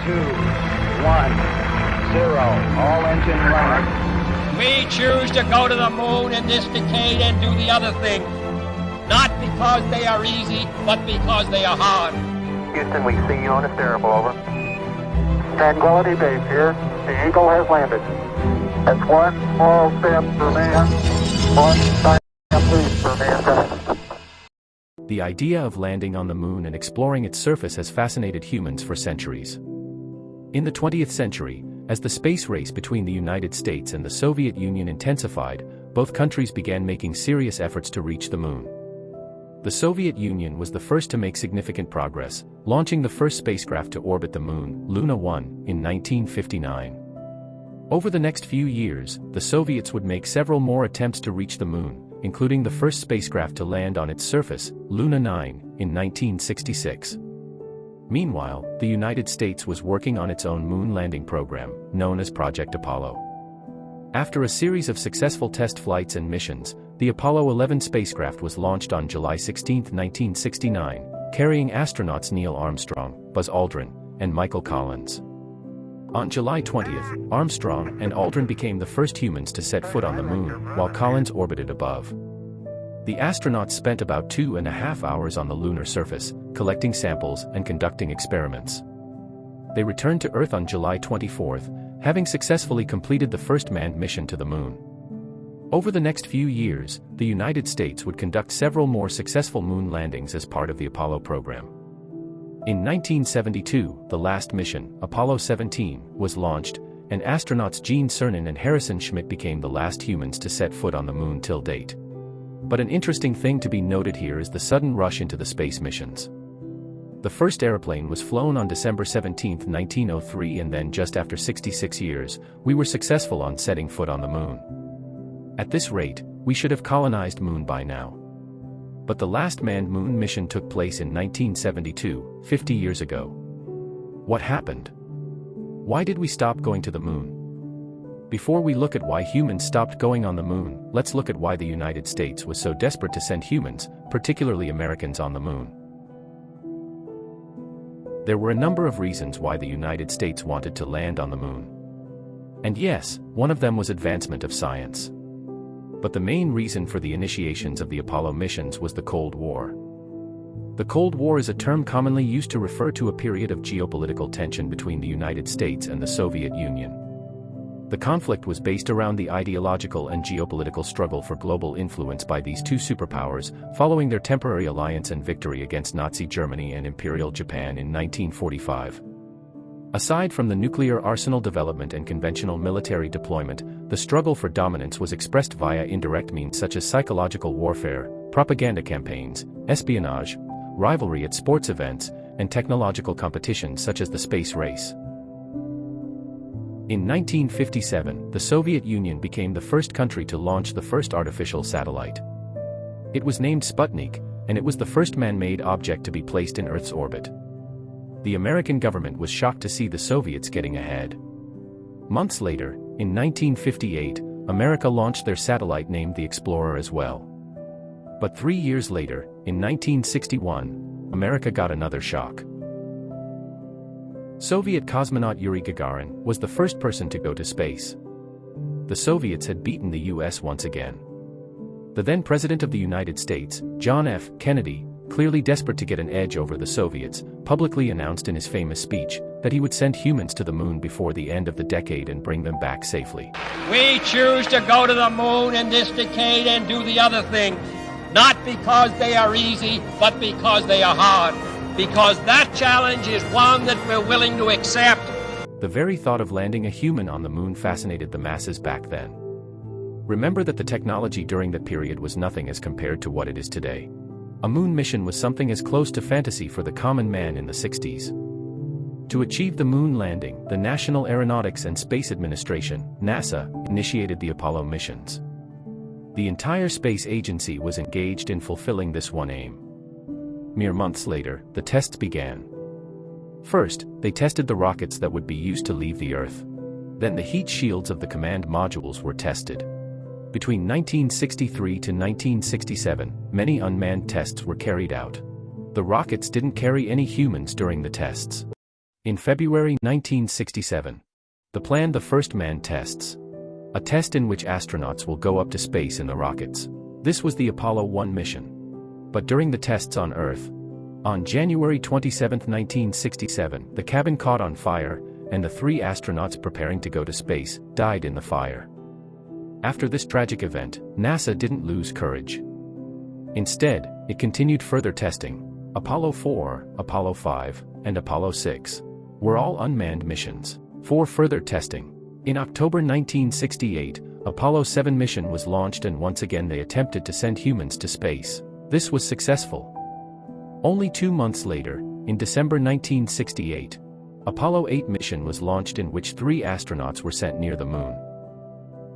2, 1, 0. All engine running. We choose to go to the moon in this decade and do the other thing. Not because they are easy, but because they are hard. Houston, we see you on a steerable, over. Tranquility Base here. The Eagle has landed. That's one small step for man, one giant leap for mankind. The idea of landing on the moon and exploring its surface has fascinated humans for centuries. In the 20th century, as the space race between the United States and the Soviet Union intensified, both countries began making serious efforts to reach the moon. The Soviet Union was the first to make significant progress, launching the first spacecraft to orbit the moon, Luna 1, in 1959. Over the next few years, the Soviets would make several more attempts to reach the moon, including the first spacecraft to land on its surface, Luna 9, in 1966. Meanwhile, the United States was working on its own moon landing program, known as Project Apollo. After a series of successful test flights and missions, the Apollo 11 spacecraft was launched on July 16, 1969, carrying astronauts Neil Armstrong, Buzz Aldrin, and Michael Collins. On July 20th, Armstrong and Aldrin became the first humans to set foot on the moon, while Collins orbited above. The astronauts spent about 2.5 hours on the lunar surface, collecting samples and conducting experiments. They returned to Earth on July 24th, having successfully completed the first manned mission to the moon. Over the next few years, the United States would conduct several more successful moon landings as part of the Apollo program. In 1972, the last mission, Apollo 17, was launched, and astronauts Gene Cernan and Harrison Schmitt became the last humans to set foot on the moon till date. But an interesting thing to be noted here is the sudden rush into the space missions. The first airplane was flown on December 17, 1903, and then just after 66 years, we were successful on setting foot on the moon. At this rate, we should have colonized Moon by now. But the last manned moon mission took place in 1972, 50 years ago. What happened? Why did we stop going to the moon? Before we look at why humans stopped going on the moon, let's look at why the United States was so desperate to send humans, particularly Americans, on the moon. There were a number of reasons why the United States wanted to land on the moon. And yes, one of them was advancement of science. But the main reason for the initiations of the Apollo missions was the Cold War. The Cold War is a term commonly used to refer to a period of geopolitical tension between the United States and the Soviet Union. The conflict was based around the ideological and geopolitical struggle for global influence by these two superpowers, following their temporary alliance and victory against Nazi Germany and Imperial Japan in 1945. Aside from the nuclear arsenal development and conventional military deployment, the struggle for dominance was expressed via indirect means such as psychological warfare, propaganda campaigns, espionage, rivalry at sports events, and technological competition such as the space race. In 1957, the Soviet Union became the first country to launch the first artificial satellite. It was named Sputnik, and it was the first man-made object to be placed in Earth's orbit. The American government was shocked to see the Soviets getting ahead. Months later, in 1958, America launched their satellite named the Explorer as well. But 3 years later, in 1961, America got another shock. Soviet cosmonaut Yuri Gagarin was the first person to go to space. The Soviets had beaten the US once again. The then President of the United States, John F. Kennedy, clearly desperate to get an edge over the Soviets, publicly announced in his famous speech that he would send humans to the moon before the end of the decade and bring them back safely. We choose to go to the moon in this decade and do the other thing. Not because they are easy, but because they are hard. Because that challenge is one that we're willing to accept. The very thought of landing a human on the moon fascinated the masses back then. Remember that the technology during that period was nothing as compared to what it is today. A moon mission was something as close to fantasy for the common man in the 60s. To achieve the moon landing, the National Aeronautics and Space Administration, NASA, initiated the Apollo missions. The entire space agency was engaged in fulfilling this one aim. Mere months later, the tests began. First, they tested the rockets that would be used to leave the Earth. Then the heat shields of the command modules were tested. Between 1963 to 1967, many unmanned tests were carried out. The rockets didn't carry any humans during the tests. In February 1967, the planned the first manned tests. A test in which astronauts will go up to space in the rockets. This was the Apollo 1 mission. But during the tests on Earth, on January 27, 1967, the cabin caught on fire, and the 3 astronauts preparing to go to space died in the fire. After this tragic event, NASA didn't lose courage. Instead, it continued further testing. Apollo 4, Apollo 5, and Apollo 6 were all unmanned missions. For further testing, in October 1968, Apollo 7 mission was launched, and once again they attempted to send humans to space. This was successful. Only 2 months later, in December 1968, Apollo 8 mission was launched, in which 3 astronauts were sent near the moon.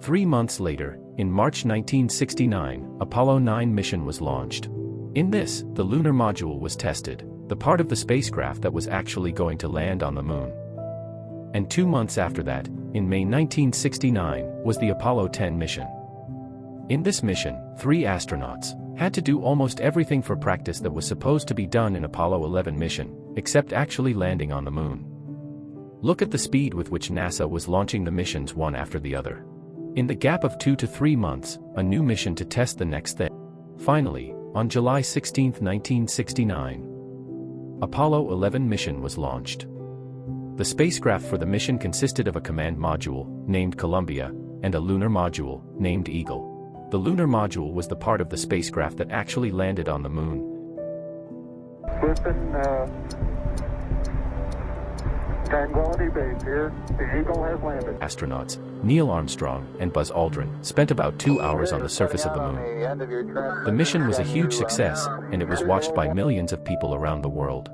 3 months later, in March 1969, Apollo 9 mission was launched. In this, the lunar module was tested, the part of the spacecraft that was actually going to land on the moon. And 2 months after that, in May 1969, was the Apollo 10 mission. In this mission, 3 astronauts had to do almost everything for practice that was supposed to be done in Apollo 11 mission, except actually landing on the moon. Look at the speed with which NASA was launching the missions one after the other. In the gap of 2 to 3 months, a new mission to test the next thing. Finally, on July 16, 1969, Apollo 11 mission was launched. The spacecraft for the mission consisted of a command module, named Columbia, and a lunar module, named Eagle. The lunar module was the part of the spacecraft that actually landed on the moon. Houston, Tranquility Base here. The Eagle has landed. Astronauts, Neil Armstrong and Buzz Aldrin, spent about 2 hours on the surface of the moon. The mission was a huge success, and it was watched by millions of people around the world.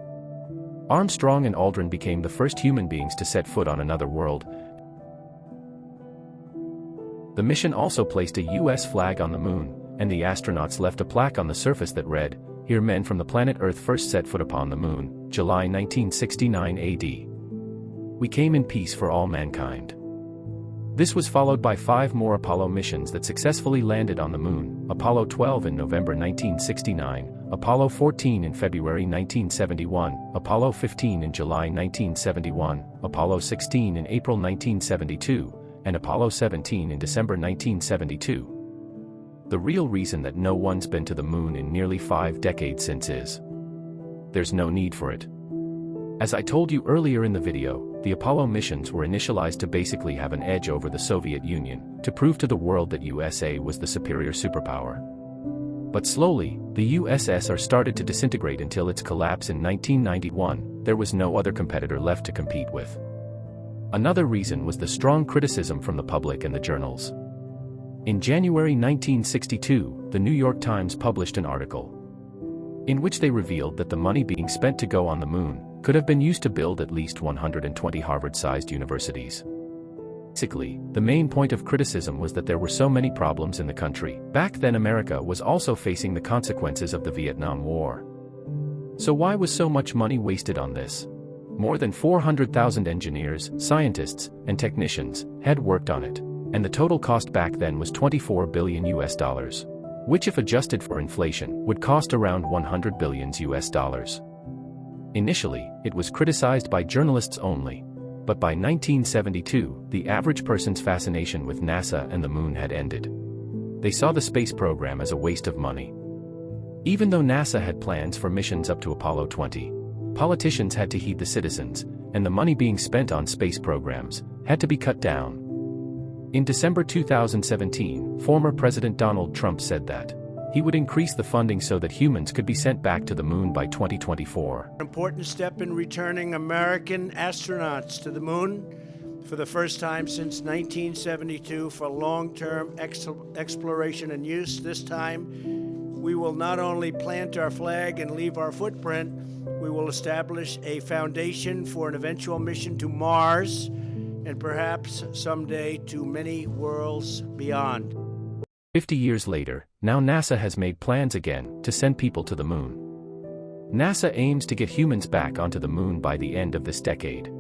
Armstrong and Aldrin became the first human beings to set foot on another world. The mission also placed a U.S. flag on the moon, and the astronauts left a plaque on the surface that read, "Here men from the planet Earth first set foot upon the moon, July 1969 AD. We came in peace for all mankind." This was followed by 5 more Apollo missions that successfully landed on the moon: Apollo 12 in November 1969, Apollo 14 in February 1971, Apollo 15 in July 1971, Apollo 16 in April 1972, and Apollo 17 in December 1972. The real reason that no one's been to the moon in nearly 5 decades since is there's no need for it. As I told you earlier in the video, the Apollo missions were initialized to basically have an edge over the Soviet Union, to prove to the world that USA was the superior superpower. But slowly, the USSR started to disintegrate until its collapse in 1991. There was no other competitor left to compete with. Another reason was the strong criticism from the public and the journals. In January 1962, the New York Times published an article in which they revealed that the money being spent to go on the moon could have been used to build at least 120 Harvard-sized universities. Basically, the main point of criticism was that there were so many problems in the country. Back then America was also facing the consequences of the Vietnam War. So why was so much money wasted on this? More than 400,000 engineers, scientists, and technicians had worked on it, and the total cost back then was $24 billion, which if adjusted for inflation would cost around $100 billion. Initially, it was criticized by journalists only, but by 1972, the average person's fascination with NASA and the moon had ended. They saw the space program as a waste of money. Even though NASA had plans for missions up to Apollo 20, politicians had to heed the citizens, and the money being spent on space programs had to be cut down. In December 2017, former President Donald Trump said that he would increase the funding so that humans could be sent back to the moon by 2024. An important step in returning American astronauts to the moon for the first time since 1972 for long-term exploration and use. This time, we will not only plant our flag and leave our footprint, we will establish a foundation for an eventual mission to Mars and perhaps someday to many worlds beyond. 50 years later, now NASA has made plans again to send people to the moon. NASA aims to get humans back onto the moon by the end of this decade.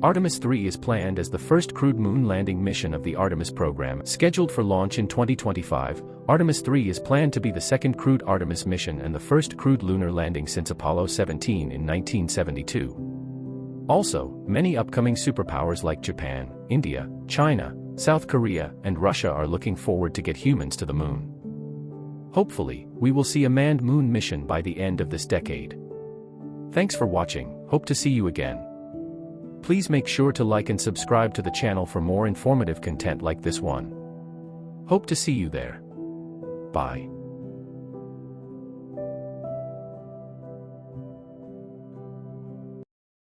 Artemis 3 is planned as the first crewed moon landing mission of the Artemis program, scheduled for launch in 2025. Artemis 3 is planned to be the second crewed Artemis mission and the first crewed lunar landing since Apollo 17 in 1972. Also, many upcoming superpowers like Japan, India, China, South Korea, and Russia are looking forward to get humans to the moon. Hopefully, we will see a manned moon mission by the end of this decade. Thanks for watching, hope to see you again. Please make sure to like and subscribe to the channel for more informative content like this one. Hope to see you there. Bye.